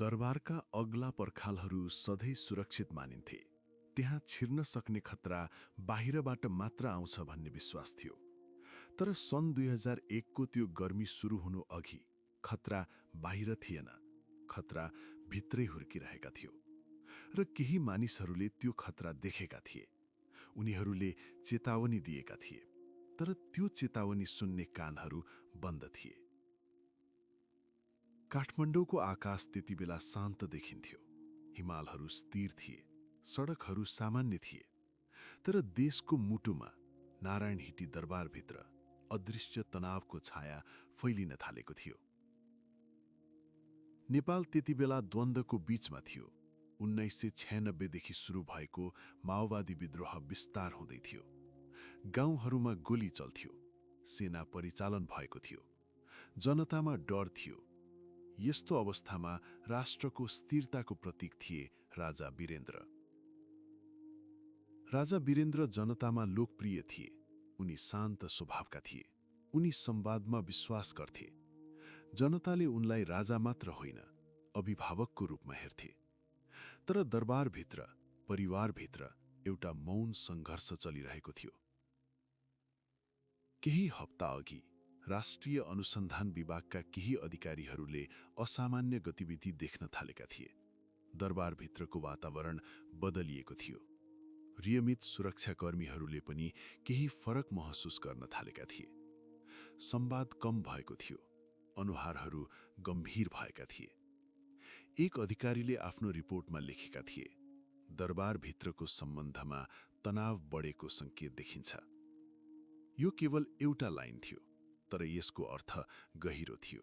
दरबारका अग्ला पर्खालहरू सधैँ सुरक्षित मानिन्थे। त्यहाँ छिर्न सक्ने खतरा बाहिरबाट मात्र आउँछ भन्ने विश्वास थियो। तर सन् 2001को त्यो गर्मी सुरु हुनु अघि खतरा बाहिर थिएन, खतरा भित्रै हुर्किरहेका थियो। र केही मानिसहरूले त्यो खतरा देखेका थिए। उनीहरूले चेतावनी दिएका थिए, तर त्यो चेतावनी सुन्ने कानहरू बन्द थिए। काठमाडौँको आकाश त्यति बेला शान्त देखिन्थ्यो। हिमालहरू स्थिर थिए, सडकहरू सामान्य थिए। तर देशको मुटुमा नारायण हिटी दरबारभित्र अदृश्य तनावको छाया फैलिन थालेको थियो। नेपाल त्यति बेला द्वन्द्वको बीचमा थियो। 1996 देखि सुरु भएको माओवादी विद्रोह विस्तार हुँदै थियो। गाउँहरूमा गोली चल्थ्यो, सेना परिचालन भएको थियो, जनतामा डर थियो। यस्तो अवस्थामा राष्ट्रको स्थिरताको प्रतीक थिए राजा वीरेन्द्र। राजा वीरेन्द्र जनतामा लोकप्रिय थिए। उनी शान्त स्वभावका थिए। उनी संवादमा विश्वास गर्थे। जनताले उनलाई राजा मात्र होइन, अभिभावकको रूपमा हेर्थे। तर दरबारभित्र, परिवारभित्र एउटा मौन सङ्घर्ष चलिरहेको थियो। केही हप्ता अघि राष्ट्रिय अनुसन्धान विभागका केही अधिकारीहरूले असामान्य गतिविधि देख्न थालेका थिए। दरबारभित्रको वातावरण बदलिएको थियो। नियमित सुरक्षाकर्मीहरूले पनि केही फरक महसुस गर्न थालेका थिए। संवाद कम भएको थियो, अनुहारहरू गम्भीर भएका थिए। एक अधिकारीले आफ्नो रिपोर्टमा लेखेका थिए, दरबारभित्रको सम्बन्धमा तनाव बढेको सङ्केत देखिन्छ। यो केवल एउटा लाइन थियो, तर यसको अर्थ गहिरो थियो।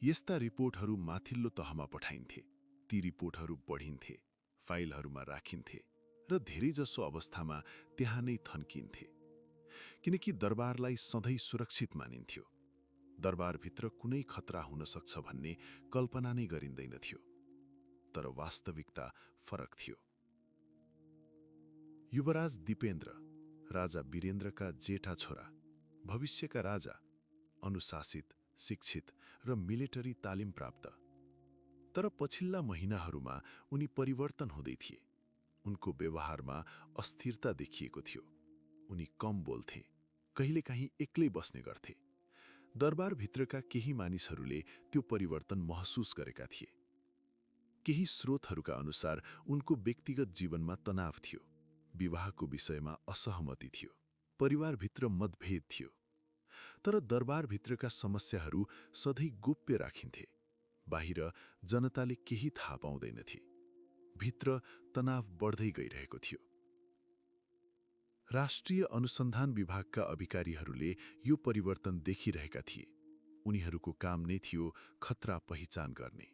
यस्ता रिपोर्टहरू माथिल्लो तहमा पठाइन्थे। ती रिपोर्टहरू पढिन्थे, फाइलहरूमा राखिन्थे र धेरैजसो अवस्थामा त्यहाँ नै थन्किन्थे। किनकि दरबारलाई सधैँ सुरक्षित मानिन्थ्यो। दरबारभित्र कुनै खतरा हुन सक्छ भन्ने कल्पना नै गरिँदैनथ्यो। तर वास्तविकता फरक थियो। युवराज दिपेन्द्र, राजा वीरेन्द्रका जेठा छोरा, भविष्यका राजा, अनुशासित, शिक्षित र मिलिटरी तालिम प्राप्त। तर पछिल्ला महिनाहरूमा उनी परिवर्तन हुँदै थिए। उनको व्यवहारमा अस्थिरता देखिएको थियो। उनी कम बोल्थे, कहिलेकाहीँ एक्लै बस्ने गर्थे। दरबारभित्रका केही मानिसहरूले त्यो परिवर्तन महसुस गरेका थिए। केही स्रोतहरूका अनुसार उनको व्यक्तिगत जीवनमा तनाव थियो, विवाहको विषयमा असहमति थियो, परिवारभित्र मतभेद थियो। तर दरबारभित्रका समस्याहरू सधैँ गोप्य राखिन्थे। बाहिर जनताले केही थाहा पाउँदैनथे। भित्र तनाव बढ्दै गइरहेको थियो। राष्ट्रिय अनुसन्धान विभागका अधिकारीहरूले यो परिवर्तन देखिरहेका थिए। उनीहरूको काम नै थियो खतरा पहिचान गर्ने।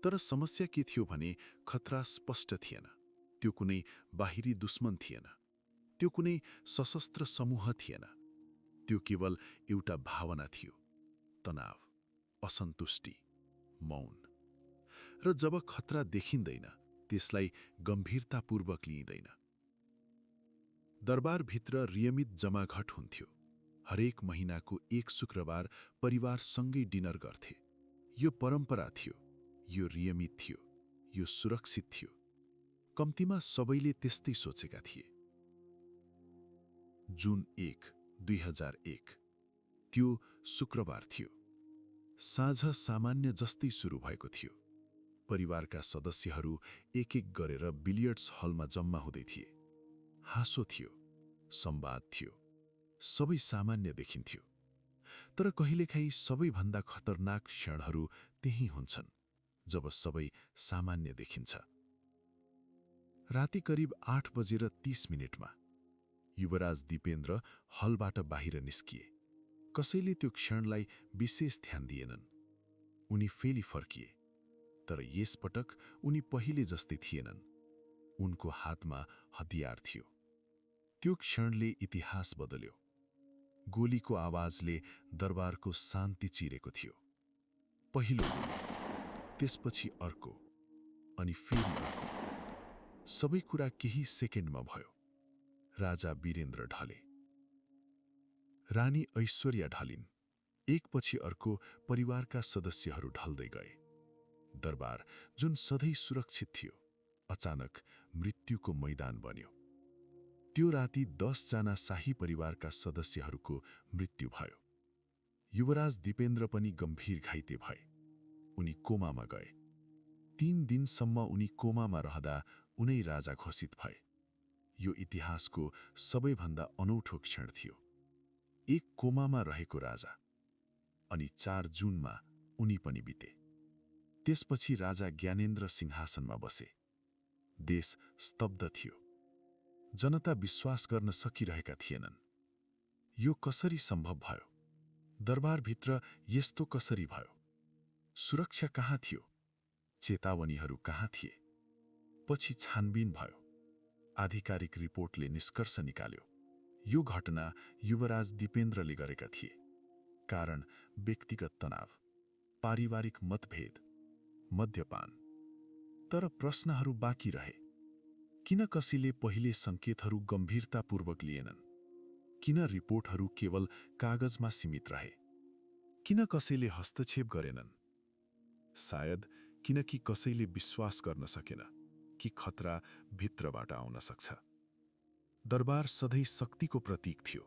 तर समस्या के थियो भने खतरा स्पष्ट थिएन। त्यो कुनै बाहिरी दुश्मन थिएन। त्यो कुनै सशस्त्र समूह थिएन। त्यो केवल एउटा भावना थियो, तनाव, असन्तुष्टि, मौन। र जब खतरा देखिँदैन, त्यसलाई गम्भीरतापूर्वक लिइँदैन। दरबारभित्र नियमित जमाघट हुन्थ्यो। हरेक महिनाको एक शुक्रबार परिवारसँगै डिनर गर्थे। यो परम्परा थियो, यो नियमित थियो, यो सुरक्षित थियो। कम्तीमा सबैले त्यस्तै सोचेका थिए। जुन 1, 2001 त्यो शुक्रबार थियो। साँझ सामान्य जस्तै सुरु भएको थियो। परिवारका सदस्यहरू एक एक गरेर बिलियर्ड्स हलमा जम्मा हुँदै थिए। हाँसो थियो, संवाद थियो, सबै सामान्य देखिन्थ्यो। तर कहिलेकाहीँ सबैभन्दा खतरनाक क्षणहरू त्यही हुन्छन्, जब सबै सामान्य देखिन्छ। राति करिब 8:30 युवराज दिपेन्द्र हलबाट बाहिर निस्किए। कसैले त्यो क्षणलाई विशेष ध्यान दिएनन्। उनी फेरि फर्किए। तर यसपटक उनी पहिले जस्तै थिएनन्। उनको हातमा हतियार थियो। त्यो क्षणले इतिहास बदल्यो। गोलीको आवाजले दरबारको शान्ति चिरेको थियो। पहिलो गोली, त्यसपछि अर्को, अनि फेरि अर्को। सबै कुरा केही सेकेन्डमा भयो। राजा वीरेन्द्र ढले। रानी ऐश्वर्या ढलिन्। एकपछि अर्को परिवारका सदस्यहरू ढल्दै गए। दरबार जुन सधैँ सुरक्षित थियो अचानक मृत्युको मैदान बन्यो। त्यो राति 10 जना शाही परिवारका सदस्यहरूको मृत्यु भयो। युवराज दिपेन्द्र पनि गम्भीर घाइते भए। उनी कोमामा गए। 3 दिनसम्म उनी कोमामा रहँदा उनै राजा घोषित भए। यो इतिहासको सबैभन्दा अनौठो क्षण थियो। एक कोमामा रहेको राजा। अनि 4 जुनमा उनी पनि बिते। त्यसपछि राजा ज्ञानेन्द्र सिंहासनमा बसे। देश स्तब्ध थियो। जनता विश्वास गर्न सकिरहेका थिएनन्। यो कसरी सम्भव भयो? दरबारभित्र यस्तो कसरी भयो? सुरक्षा कहाँ थियो? चेतावनीहरू कहाँ थिए? पछि छानबिन भयो। आधिकारिक रिपोर्टले निष्कर्ष निकाल्यो। यो घटना युवराज दिपेन्द्रले गरेका थिए। कारण व्यक्तिगत तनाव, पारिवारिक मतभेद, मद्यपान। तर प्रश्नहरू बाँकी रहे। किन कसैले पहिले सङ्केतहरू गम्भीरतापूर्वक लिएनन्? किन रिपोर्टहरू केवल कागजमा सीमित रहे? किन कसैले हस्तक्षेप गरेनन्? सायद किनकि कसैले विश्वास गर्न सकेन कि खतरा भित्रबाट आउन सक्छ। दरबार सधैँ शक्तिको प्रतीक थियो,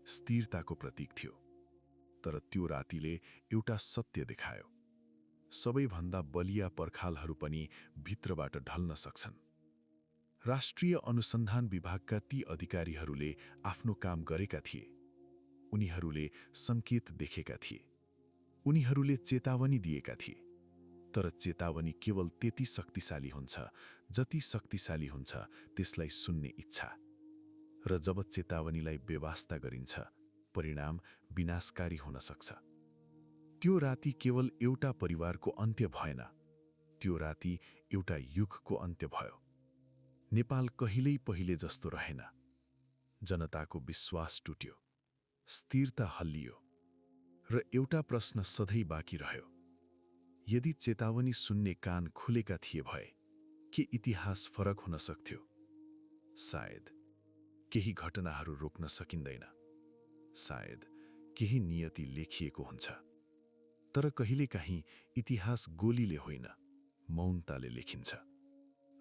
स्थिरताको प्रतीक थियो। तर त्यो रातिले एउटा सत्य देखायो। सबैभन्दा बलिया पर्खालहरू पनि भित्रबाट ढल्न सक्छन्। राष्ट्रिय अनुसन्धान विभागका ती अधिकारीहरूले आफ्नो काम गरेका थिए। उनीहरूले सङ्केत देखेका थिए। उनीहरूले चेतावनी दिएका थिए। तर चेतावनी केवल त्यति शक्तिशाली हुन्छ जति शक्तिशाली हुन्छ त्यसलाई सुन्ने इच्छा। र जब चेतावनीलाई बेवास्ता गरिन्छ, परिणाम विनाशकारी हुन सक्छ। त्यो राति केवल एउटा परिवारको अन्त्य भएन, त्यो राति एउटा युगको अन्त्य भयो। नेपाल कहिल्यै पहिले जस्तो रहेन। जनताको विश्वास टुट्यो, स्थिरता हल्लियो, र एउटा प्रश्न सधैँ बाँकी रह्यो। यदि चेतावनी सुन्ने कान खुलेका थिए भए के इतिहास फरक हुन सक्थ्यो? सायद। केही घटनाहरू रोक्न सकिँदैन। सायद केही नियति लेखिएको हुन्छ। तर कहिलेकाहीँ इतिहास गोलीले होइन, मौनताले लेखिन्छ।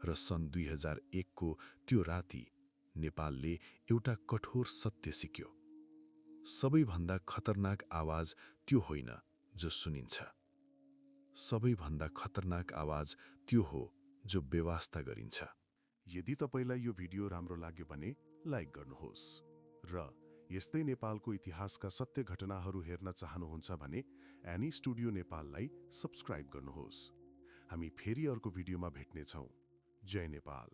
र सन् 2001 को त्यो राति नेपालले एउटा कठोर सत्य सिक्यो। सबैभन्दा खतरनाक आवाज त्यो होइन जो सुनिन्छ। सबैभन्दा खतरनाक आवाज त्यो हो जो बेवास्ता गरिन्छ। यदि तपाईलाई यो भिडियो राम्रो लाग्यो भने लाइक गर्नुहोस् र यस्तै नेपालको इतिहासका सत्य घटनाहरू हेर्न चाहनुहुन्छ भने एनी स्टुडियो नेपाललाई सब्स्क्राइब गर्नुहोस्। हामी फेरि अर्को भिडियोमा भेट्नेछौँ। जय नेपाल।